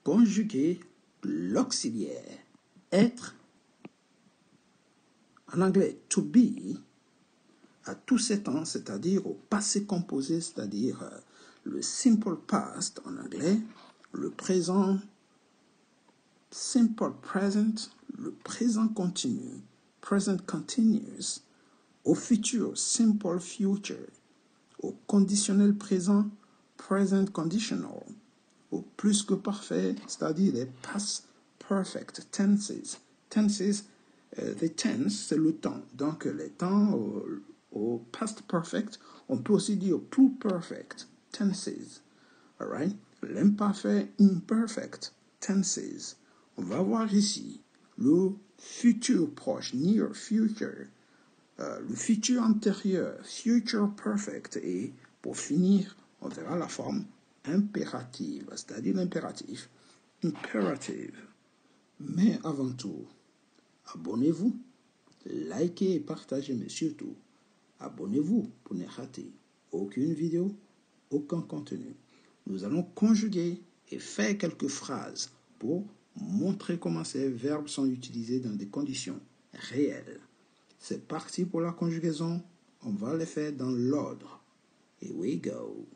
conjuguer l'auxiliaire être, en anglais to be, à tous ces temps, c'est-à-dire au passé composé, c'est-à-dire le simple past en anglais, le présent simple present, le présent continu, present continuous, au futur simple future, au conditionnel présent, present conditional, au plus que parfait, c'est-à-dire les past perfect tenses. Tenses, the tense, c'est le temps. Donc, les temps au past perfect, on peut aussi dire plus perfect tenses. All right? L'imparfait imperfect tenses. On va voir ici le futur proche, near future, le futur antérieur, future perfect, et pour finir, on verra la forme impérative, c'est-à-dire l'impératif, imperative. Mais avant tout, abonnez-vous, likez et partagez, mais surtout, abonnez-vous pour ne rater aucune vidéo, aucun contenu. Nous allons conjuguer et faire quelques phrases pour montrer comment ces verbes sont utilisés dans des conditions réelles. C'est parti pour la conjugaison. On va les faire dans l'ordre. Here we go.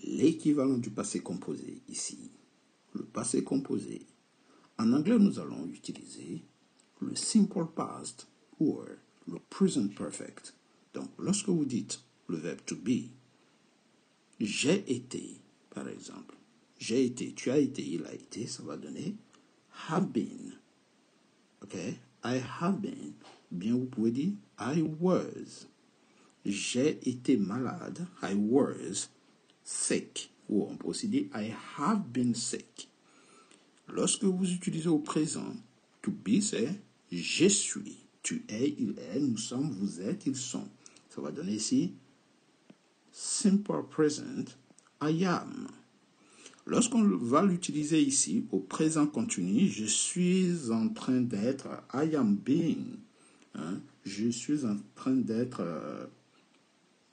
L'équivalent du passé composé ici. Le passé composé. En anglais, nous allons utiliser le simple past ou le present perfect. Donc, lorsque vous dites le verbe to be, j'ai été, par exemple. J'ai été, tu as été, il a été, ça va donner have been. Ok? I have been. Bien, vous pouvez dire I was. J'ai été malade. I was sick. Ou on peut aussi dire I have been sick. Lorsque vous utilisez au présent, to be, c'est je suis. Tu es, il est, nous sommes, vous êtes, ils sont. Ça va donner ici simple present, I am. Lorsqu'on va l'utiliser ici, au présent continu, je suis en train d'être, I am being. Je suis en train d'être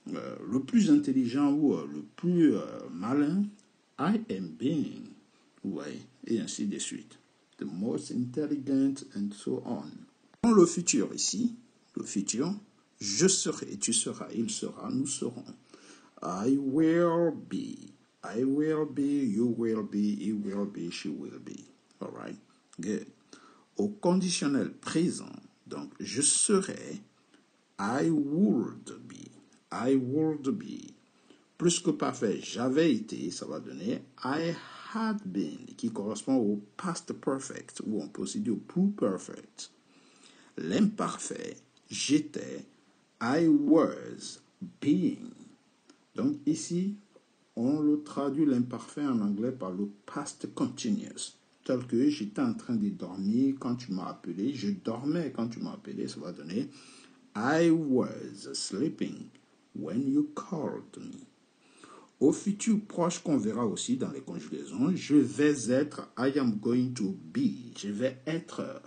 le plus intelligent ou le plus malin, I am being. Ouais, et ainsi de suite. The most intelligent and so on. Dans le futur ici, le futur, je serai, tu seras, il sera, nous serons. I will be. I will be, you will be, he will be, she will be. All right? Good. Au conditionnel présent, donc je serai, I would be. I would be. Plus que parfait, j'avais été, ça va donner I had been, qui correspond au past perfect, ou on peut aussi dire au plus perfect. L'imparfait, j'étais, I was being. Donc ici, on le traduit l'imparfait en anglais par le past continuous. Tel que j'étais en train de dormir quand tu m'as appelé, je dormais quand tu m'as appelé, ça va donner I was sleeping when you called me. Au futur proche qu'on verra aussi dans les conjugaisons, je vais être, I am going to be. Je vais être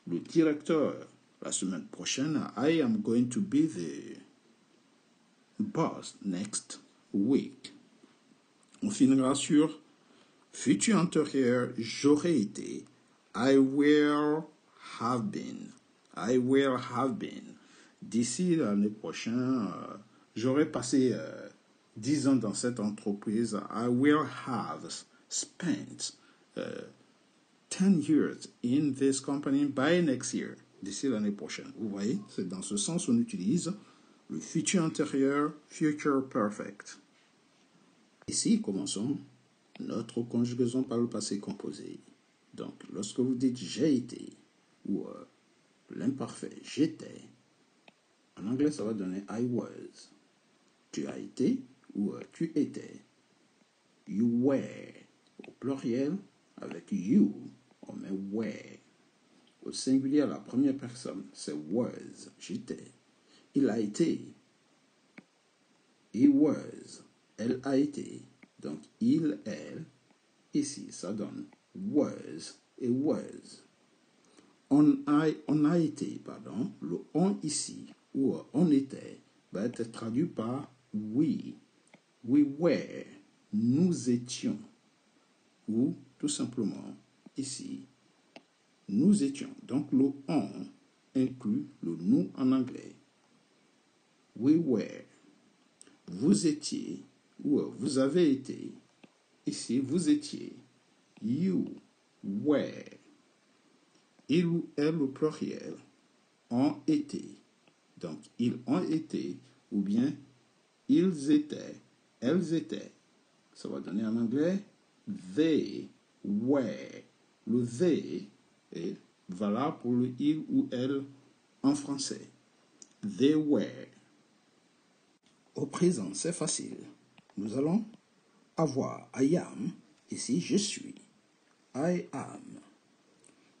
le directeur la semaine prochaine. I am going to be the boss next week. On finira sur futur antérieur, j'aurais été. I will have been. I will have been. D'ici l'année prochaine, j'aurai passé 10 ans dans cette entreprise. I will have spent 10 years in this company by next year. D'ici l'année prochaine. Vous voyez, c'est dans ce sens qu'on utilise le futur antérieur, future perfect. Ici, commençons notre conjugaison par le passé composé. Donc, lorsque vous dites j'ai été, ou l'imparfait j'étais, en anglais ça va donner I was. Tu as été, ou tu étais. You were. Au pluriel, avec you, on met were. Au singulier, la première personne, c'est was, j'étais. Il a été. He was. Elle a été. Donc, il, elle. Ici, ça donne was et was. On a été, pardon. Le on ici, ou on était, va être traduit par we. We were. Nous étions. Ou tout simplement, ici, nous étions. Donc, le on inclut le nous en anglais. We were. Vous étiez, ou vous avez été. Ici, vous étiez. You were. Il ou elle au pluriel ont été. Donc, ils ont été, ou bien ils étaient, elles étaient. Ça va donner en anglais they were. Le they est valable pour le il ou elle en français. They were. Au présent, c'est facile. Nous allons avoir I am. Ici, je suis. I am.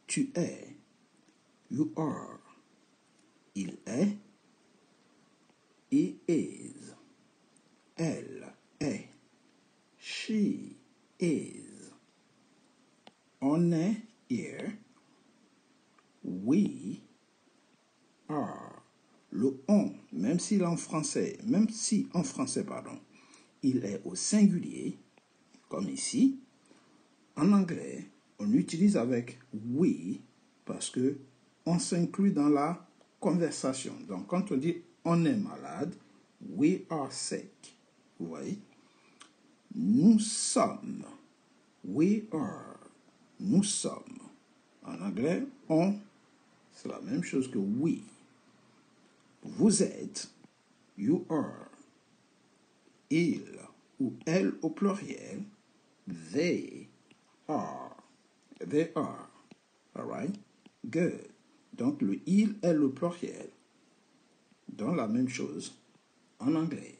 Tu es. You are. Il est. He is. Elle est. She is. On est here. We are. Le on, même si en français, il est au singulier, comme ici. En anglais, on utilise avec we parce que on s'inclut dans la conversation. Donc, quand on dit on est malade, we are sick. Vous voyez? Nous sommes. We are. Nous sommes. En anglais, on, c'est la même chose que we. Vous êtes. You are. Il ou elle au pluriel. They are. They are. All right? Good. Donc, le il est le pluriel. Dans la même chose en anglais.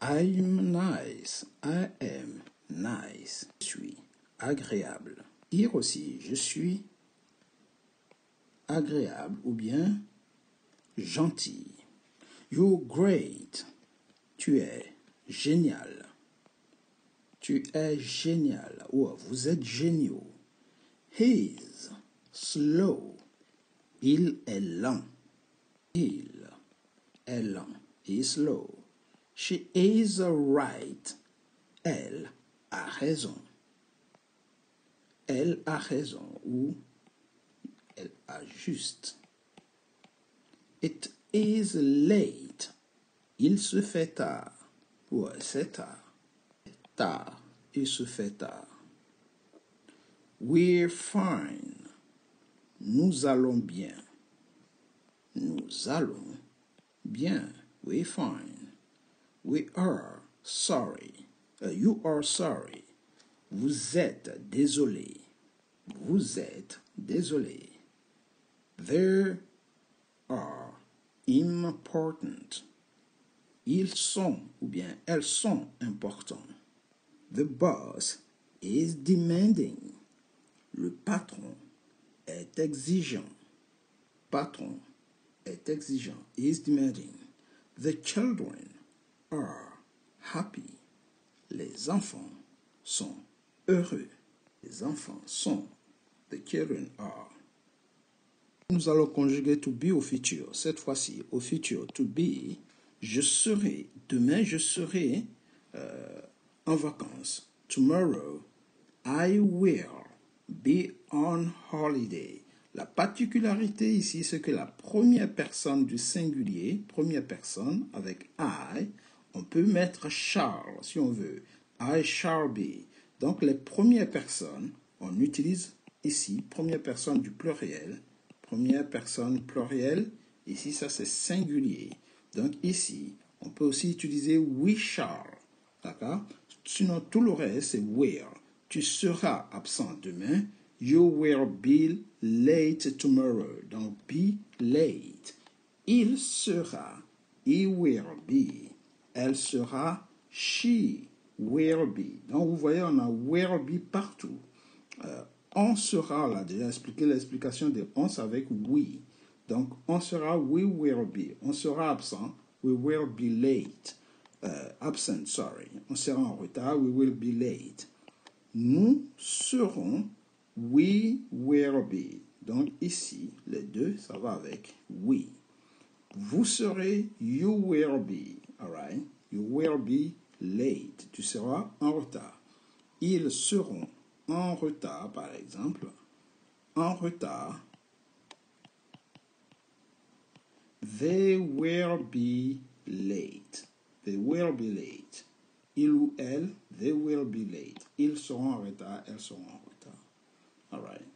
I'm nice. I am nice. Je suis agréable. Dire aussi, je suis agréable ou bien gentil. You're great. Tu es génial. Tu es génial. Ou vous êtes géniaux. He's slow. Il est lent. Il est lent. He is slow. She is right. Elle a raison. Elle a raison ou elle a juste. It is late. Il se fait tard. Ou c'est tard. Tard. Il se fait tard. We're fine. Nous allons bien. Nous allons bien. We're fine. We are sorry. You are sorry. Vous êtes désolé. Vous êtes désolé. They are important. Ils sont ou bien elles sont importants. The boss is demanding. Le patron est exigeant. Patron est exigeant. Is demanding. The children are happy. Les enfants sont heureux. Les enfants sont. The children are. Nous allons conjuguer to be au futur. Cette fois-ci, au futur, to be, je serai. Demain, je serai en vacances. Tomorrow, I will be on holiday. La particularité ici, c'est que la première personne du singulier, première personne avec I, on peut mettre shall si on veut. I shall be. Donc les premières personnes, on utilise ici, première personne du pluriel. Première personne pluriel. Ici, ça c'est singulier. Donc ici, on peut aussi utiliser we shall. D'accord? Sinon, tout le reste, c'est will. Tu seras absent demain. You will be late tomorrow. Donc, be late. Il sera. He will be. Elle sera. She will be. Donc, vous voyez, on a will be partout. On sera, on a déjà expliqué l'explication de on avec we. Donc, on sera, we will be. On sera absent, we will be late. Absent, sorry. On sera en retard, we will be late. Nous serons, we will be. Donc, ici, les deux, ça va avec we. Vous serez, you will be. All right? You will be late. Tu seras en retard. ils seront en retard, par exemple, en retard. They will be late. They will be late. Il ou elle, they will be late. Ils seront en retard, elles seront en retard. All right.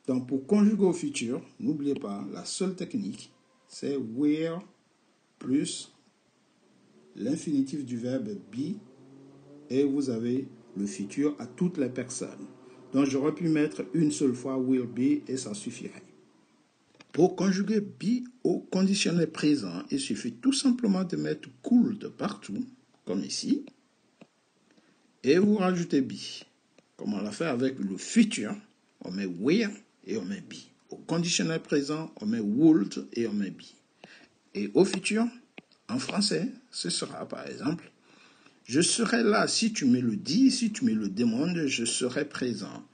Donc, pour conjuguer au futur, n'oubliez pas, la seule technique, c'est will plus l'infinitif du verbe be et vous avez le futur à toutes les personnes. Donc, j'aurais pu mettre une seule fois will be et ça suffirait. Pour conjuguer be au conditionnel présent, il suffit tout simplement de mettre could partout, comme ici, et vous rajoutez be. Comme on l'a fait avec le futur, on met will et on met be. Au conditionnel présent, on met would et on met be. Et au futur, en français, ce sera par exemple, je serai là si tu me le dis, si tu me le demandes, je serai présent.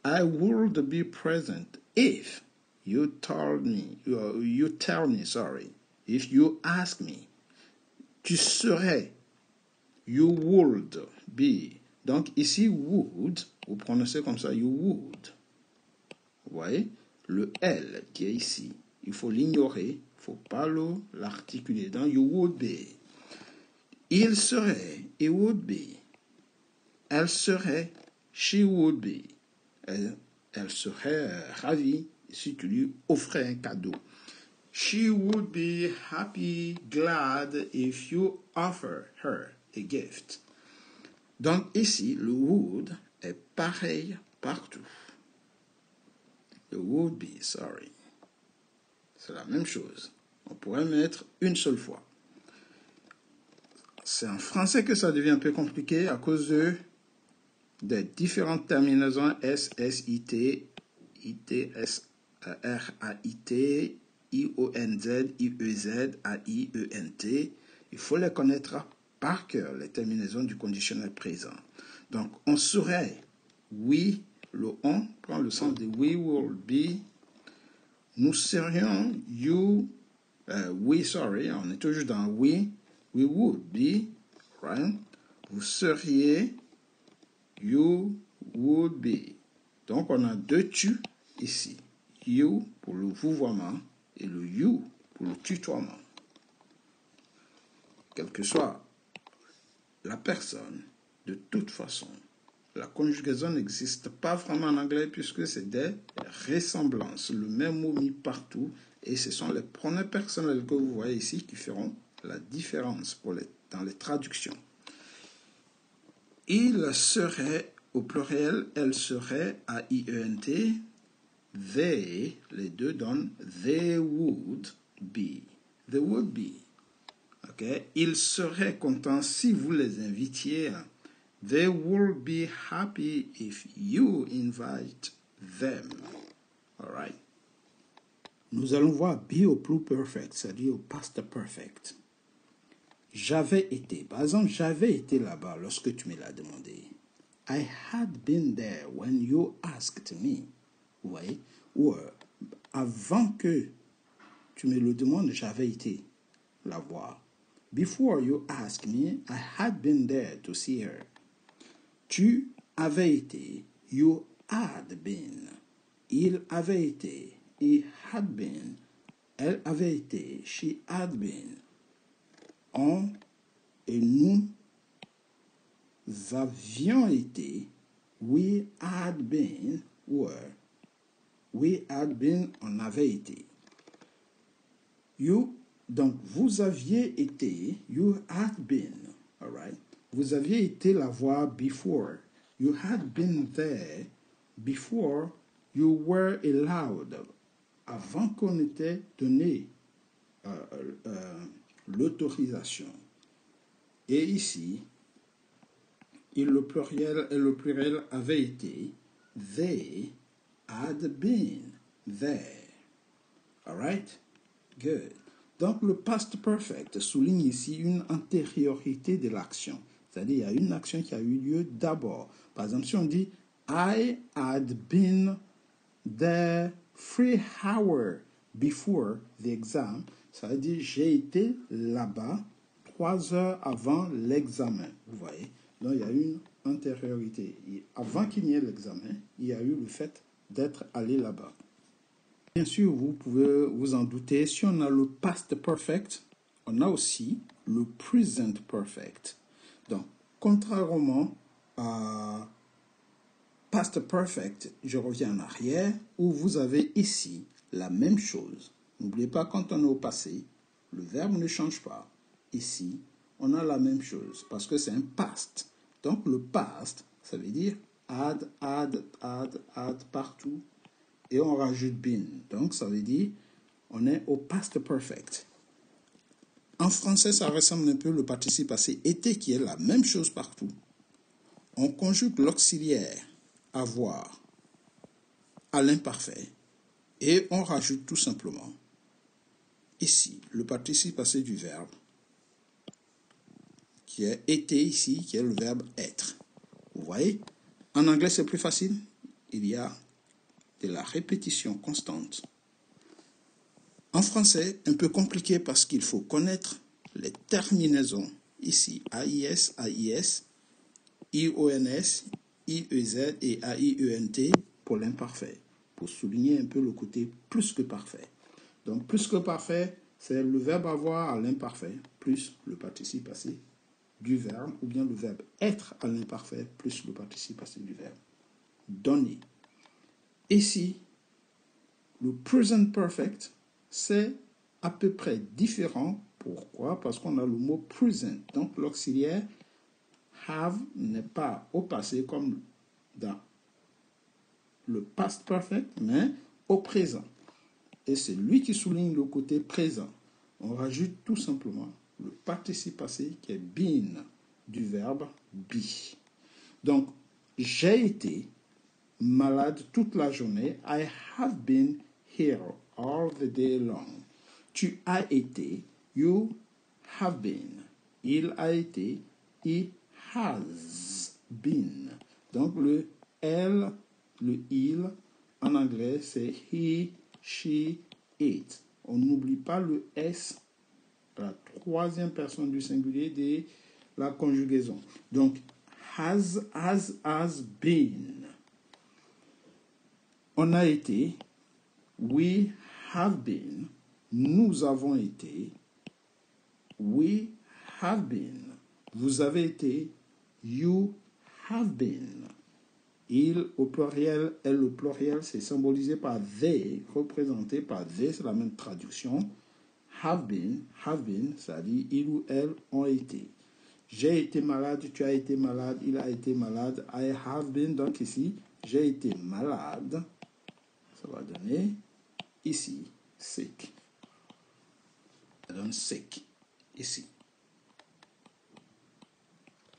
I would be present if you tell me, sorry. If you ask me, tu serais, you would be. Donc ici, would, vous prononcez comme ça, you would. Vous voyez, le L qui est ici, il faut l'ignorer, il ne faut pas l'articuler. Donc, you would be. Il serait, he would be. Elle serait, she would be. Elle serait ravie si tu lui offrais un cadeau. She would be happy, glad if you offer her a gift. Donc ici, le would est pareil partout. Le would be, sorry. C'est la même chose. On pourrait mettre une seule fois. C'est en français que ça devient un peu compliqué à cause des différentes terminaisons S, S, I, T, S, R, A, I, T, I, O, N, Z, I, E, Z, A, I, E, N, T. Il faut les connaître par cœur, les terminaisons du conditionnel présent. Donc, on serait we, le on prend le sens de we will be. Nous serions you, on est toujours dans we would be, right? Vous seriez, you would be. Donc, on a deux tu ici. You pour le vouvoiement et le you pour le tutoiement. Quelle que soit la personne, de toute façon, la conjugaison n'existe pas vraiment en anglais puisque c'est des ressemblances. Le même mot mis partout et ce sont les pronoms personnels que vous voyez ici qui feront la différence dans les traductions. Il serait, au pluriel, elle serait, A-I-E-N-T, they, les deux donnent, they would be. They would be. Okay? Ils seraient contents si vous les invitiez. They will be happy if you invite them. All right? Nous allons voir be au plus perfect, c'est-à-dire au past perfect. J'avais été, par exemple, j'avais été là-bas lorsque tu me l'as demandé. I had been there when you asked me. Vous voyez? Ou avant que tu me le demandes, j'avais été la voir. Before you asked me, I had been there to see her. Tu avais été, you had been. Il avait été, he had been. Elle avait été, she had been. On et nous avions été, we had been, were. We had been, on avait été. You, donc vous aviez été, you had been, all right? Vous aviez été la voir before. You had been there before you were allowed. Avant qu'on ait donné l'autorisation. Et ici, le pluriel avait été, they had been there. All right? Good. Donc, le past perfect souligne ici une antériorité de l'action. C'est-à-dire, il y a une action qui a eu lieu d'abord. Par exemple, si on dit I had been there 3 hours before the exam, ça veut dire j'ai été là-bas 3 heures avant l'examen. Vous voyez? Donc, il y a une l'antériorité. Avant qu'il n'y ait l'examen, il y a eu le fait d'être allé là-bas. Bien sûr, vous pouvez vous en douter, si on a le past perfect, on a aussi le present perfect. Donc, contrairement à past perfect, je reviens en arrière, où vous avez ici la même chose. N'oubliez pas, quand on est au passé, le verbe ne change pas. Ici, on a la même chose, parce que c'est un past. Donc, le past, ça veut dire add partout, et on rajoute been. Donc, ça veut dire on est au past perfect. En français, ça ressemble un peu le participe passé été, qui est la même chose partout. On conjugue l'auxiliaire avoir à l'imparfait et on rajoute tout simplement ici le participe passé du verbe qui est été ici, qui est le verbe être. Vous voyez? En anglais, c'est plus facile. Il y a de la répétition constante. En français, un peu compliqué parce qu'il faut connaître les terminaisons ici, AIS, AIS, IONS, IEZ et AIENT pour l'imparfait, pour souligner un peu le côté plus que parfait. Donc, plus que parfait, c'est le verbe avoir à l'imparfait, plus le participe passé du verbe, ou bien le verbe être à l'imparfait, plus le participe passé du verbe donner. Ici, le present perfect, c'est à peu près différent. Pourquoi? Parce qu'on a le mot present. Donc, l'auxiliaire have n'est pas au passé comme dans le past perfect, mais au présent. Et c'est lui qui souligne le côté présent. On rajoute tout simplement le participe passé qui est been du verbe be. Donc, j'ai été malade toute la journée. I have been here all the day long. Tu as été. You have been. Il a été. He has been. Donc, le elle, le il, en anglais, c'est he, she, it. On n'oublie pas le s, la troisième personne du singulier de la conjugaison. Donc, has been. On a été. We have been. Nous avons été. We have been. Vous avez été. You have been. Il au pluriel, elle au pluriel, c'est symbolisé par they, représenté par they, c'est la même traduction. Have been, ça dit il ou elle ont été. J'ai été malade, tu as été malade, il a été malade. I have been, donc ici, j'ai été malade. Ça va donner ici, sick. Ça donne sick, ici.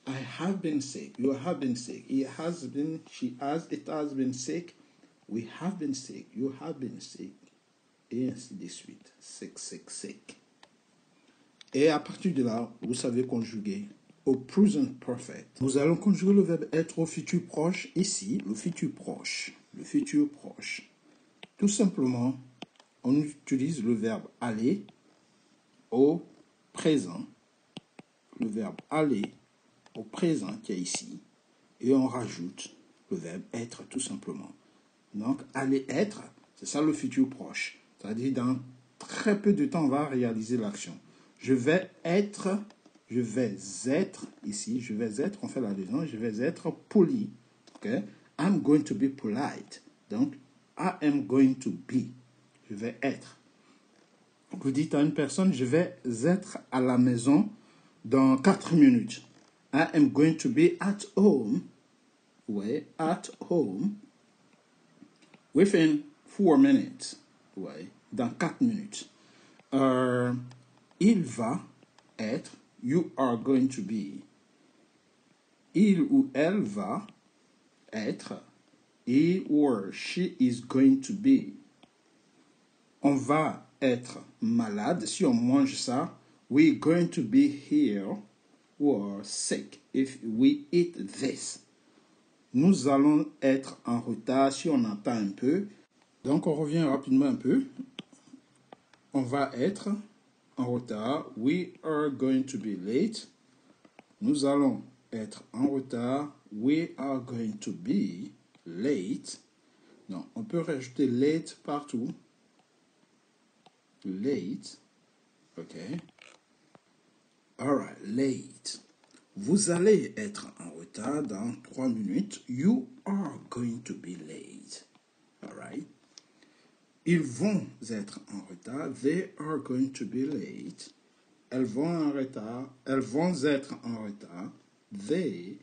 I have been sick. You have been sick. He has been, she has, it has been sick. We have been sick. You have been sick. Et ainsi de suite. Sick, sick, sick. Et à partir de là, vous savez conjuguer au present perfect. Nous allons conjuguer le verbe être au futur proche. Ici, le futur proche. Le futur proche. Tout simplement, on utilise le verbe aller au présent. Le verbe aller au présent qui est ici. Et on rajoute le verbe être tout simplement. Donc, aller être, c'est ça le futur proche. C'est-à-dire, dans très peu de temps, on va réaliser l'action. Je vais être ici, je vais être, on fait la liaison, je vais être poli. Okay? I'm going to be polite. Donc, I am going to be. Je vais être. Vous dites à une personne, je vais être à la maison dans 4 minutes. I am going to be at home. Ouais, at home. Within 4 minutes. Ouais, dans 4 minutes. Il va être. You are going to be. Il ou elle va être. He or she is going to be. On va être malade si on mange ça. We're going to be here or sick if we eat this. Nous allons être en retard si on attend un peu. Donc, on revient rapidement un peu. On va être en retard. We are going to be late. Nous allons être en retard. We are going to be late. Non, on peut rajouter late partout. Late. OK. All right, late. Vous allez être en retard dans 3 minutes. You are going to be late. All right. Ils vont être en retard. They are going to be late. Elles vont en retard. Elles vont être en retard. They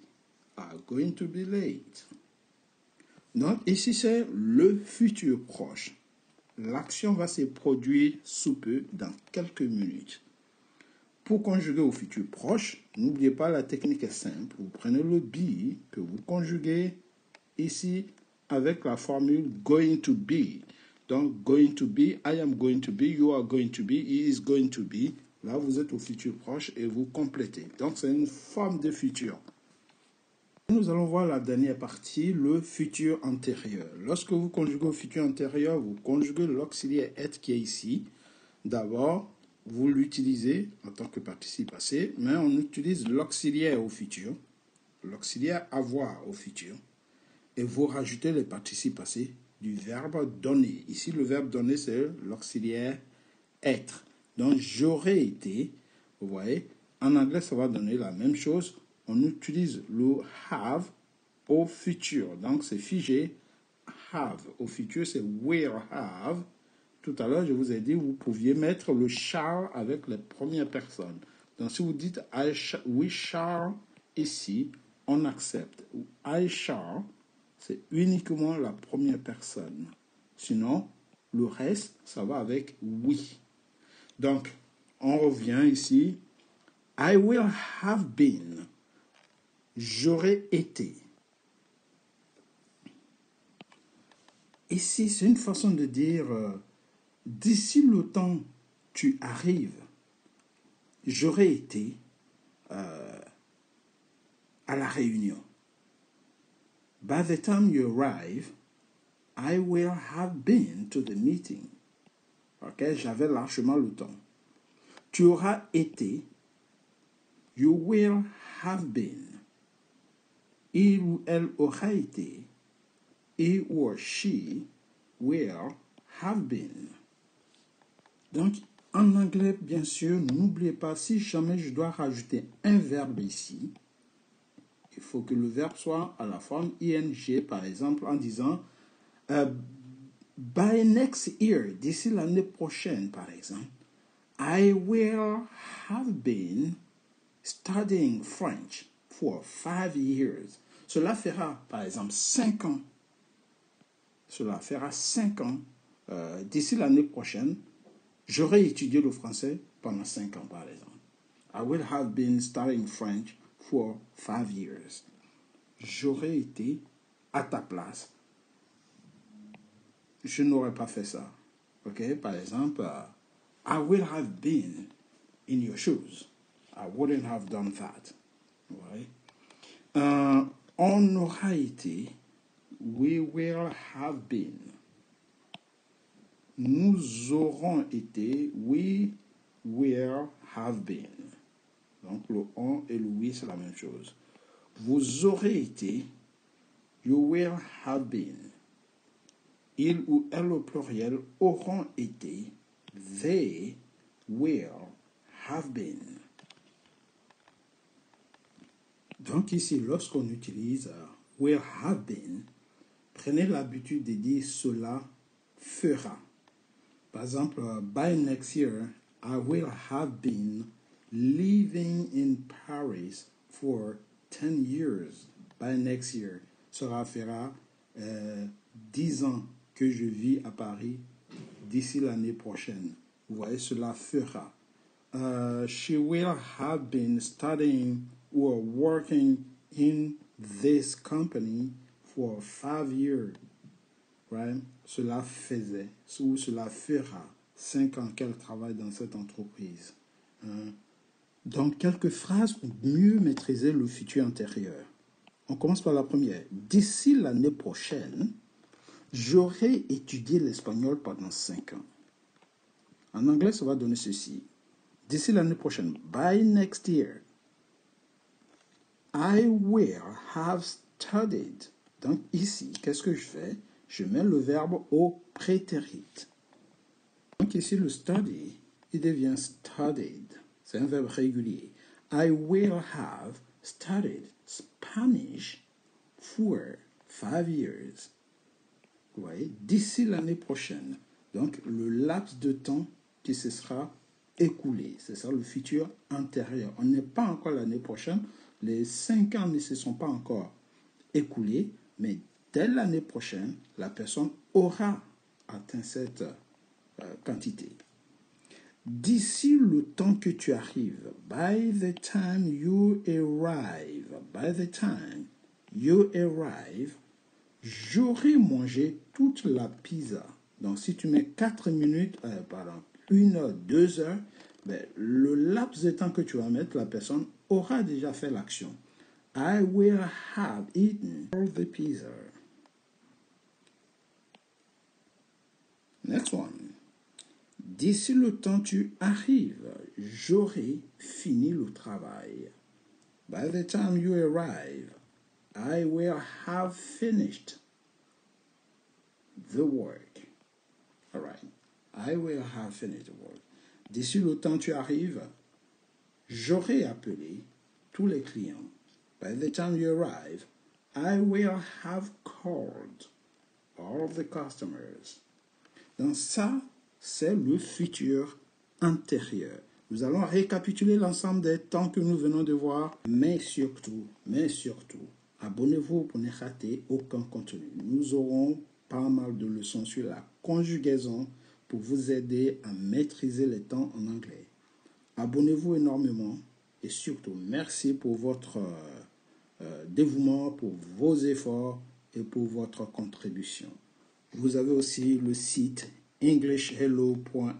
are going to be late. Donc, ici, c'est le futur proche. L'action va se produire sous peu, dans quelques minutes. Pour conjuguer au futur proche, n'oubliez pas, la technique est simple. Vous prenez le be que vous conjuguez ici avec la formule going to be. Donc, going to be, I am going to be, you are going to be, he is going to be. Là, vous êtes au futur proche et vous complétez. Donc, c'est une forme de futur. Nous allons voir la dernière partie, le futur antérieur. Lorsque vous conjuguez au futur antérieur, vous conjuguez l'auxiliaire être qui est ici. D'abord, vous l'utilisez en tant que participe passé, mais on utilise l'auxiliaire au futur, l'auxiliaire avoir au futur, et vous rajoutez les participes passés du verbe donner. Ici, le verbe donner, c'est l'auxiliaire être. Donc, j'aurais été, vous voyez, en anglais, ça va donner la même chose. On utilise le have au futur. Donc, c'est figé. Have au futur, c'est will have. Tout à l'heure, je vous ai dit, vous pouviez mettre le shall avec les premières personnes. Donc, si vous dites we shall ici, on accepte. I shall, c'est uniquement la première personne. Sinon, le reste, ça va avec we. Donc, on revient ici. I will have been. J'aurais été. Ici, c'est une façon de dire, d'ici le temps tu arrives, j'aurais été à la réunion. By the time you arrive, I will have been to the meeting. Ok, j'avais largement le temps. Tu auras été, you will have been. Il ou elle aura été, he or she will have been. Donc, en anglais, bien sûr, n'oubliez pas, si jamais je dois rajouter un verbe ici, il faut que le verbe soit à la forme ing, par exemple, en disant by next year, d'ici l'année prochaine, par exemple, I will have been studying French for 5 years. Cela fera, par exemple, 5 ans. Cela fera 5 ans. D'ici l'année prochaine, j'aurai étudié le français pendant 5 ans, par exemple. I will have been studying French for 5 years. J'aurais été à ta place. Je n'aurais pas fait ça. Ok? Par exemple, I will have been in your shoes. I wouldn't have done that. Ouais. On aura été. We will have been. Nous aurons été. We will have been. Donc le on et le we, c'est la même chose. Vous aurez été. You will have been. Il ou elle au pluriel auront été. They will have been. Donc ici, lorsqu'on utilise will have been, prenez l'habitude de dire cela fera. Par exemple, by next year, I will have been living in Paris for 10 years. By next year, cela fera 10 ans que je vis à Paris d'ici l'année prochaine. Vous voyez, cela fera. She will have been studying or working in this company for 5 years. Right? Cela faisait, ou cela fera 5 ans qu'elle travaille dans cette entreprise. Donc, quelques phrases pour mieux maîtriser le futur antérieur. On commence par la première. D'ici l'année prochaine, j'aurai étudié l'espagnol pendant 5 ans. En anglais, ça va donner ceci. D'ici l'année prochaine, by next year, I will have studied. Donc ici, qu'est-ce que je fais? Je mets le verbe au prétérit. Donc ici, le study, il devient studied. C'est un verbe régulier. I will have studied Spanish for 5 years. Vous voyez, d'ici l'année prochaine. Donc, le laps de temps qui se sera écoulé. C'est ça le futur antérieur. On n'est pas encore l'année prochaine. Les 5 ans ne se sont pas encore écoulés. Mais dès l'année prochaine, la personne aura atteint cette quantité. D'ici le temps que tu arrives, by the time you arrive, j'aurai mangé toute la pizza. Donc, si tu mets 4 minutes, 1 heure, 2 heures, ben, le laps de temps que tu vas mettre, la personne aura déjà fait l'action. I will have eaten all the pizza. Next one. D'ici le temps tu arrives, j'aurai fini le travail. By the time you arrive, I will have finished the work. All right. I will have finished the work. D'ici le temps tu arrives, j'aurai appelé tous les clients. By the time you arrive, I will have called all the customers. Donc ça, c'est le futur antérieur. Nous allons récapituler l'ensemble des temps que nous venons de voir, mais surtout, abonnez-vous pour ne rater aucun contenu. Nous aurons pas mal de leçons sur la conjugaison pour vous aider à maîtriser les temps en anglais. Abonnez-vous énormément et surtout, merci pour votre dévouement, pour vos efforts et pour votre contribution. Vous avez aussi le site englishhello.fr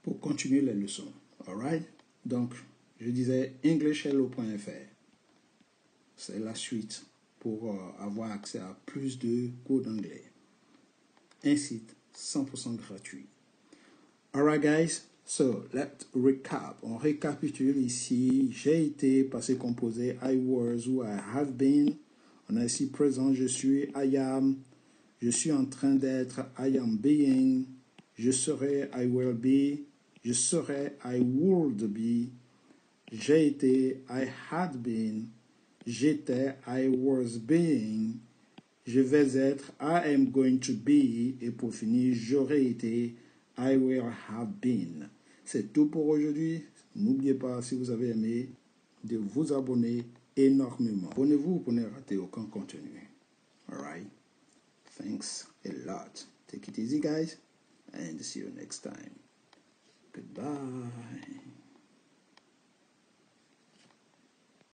pour continuer les leçons. Alright? Donc, je disais englishhello.fr. C'est la suite pour avoir accès à plus de cours d'anglais. Un site 100% gratuit. Alright guys, so let's recap. On récapitule ici. J'ai été, passé composé, I was ou I have been. On a ici présent, je suis, I am. Je suis en train d'être, I am being. Je serai, I will be. Je serai, I would be. J'ai été, I had been. J'étais, I was being. Je vais être, I am going to be. Et pour finir, j'aurais été, I will have been. C'est tout pour aujourd'hui. N'oubliez pas, si vous avez aimé, de vous abonner énormément. Abonnez-vous pour ne rater aucun contenu. Alright? Thanks a lot. Take it easy, guys, and see you next time. Goodbye.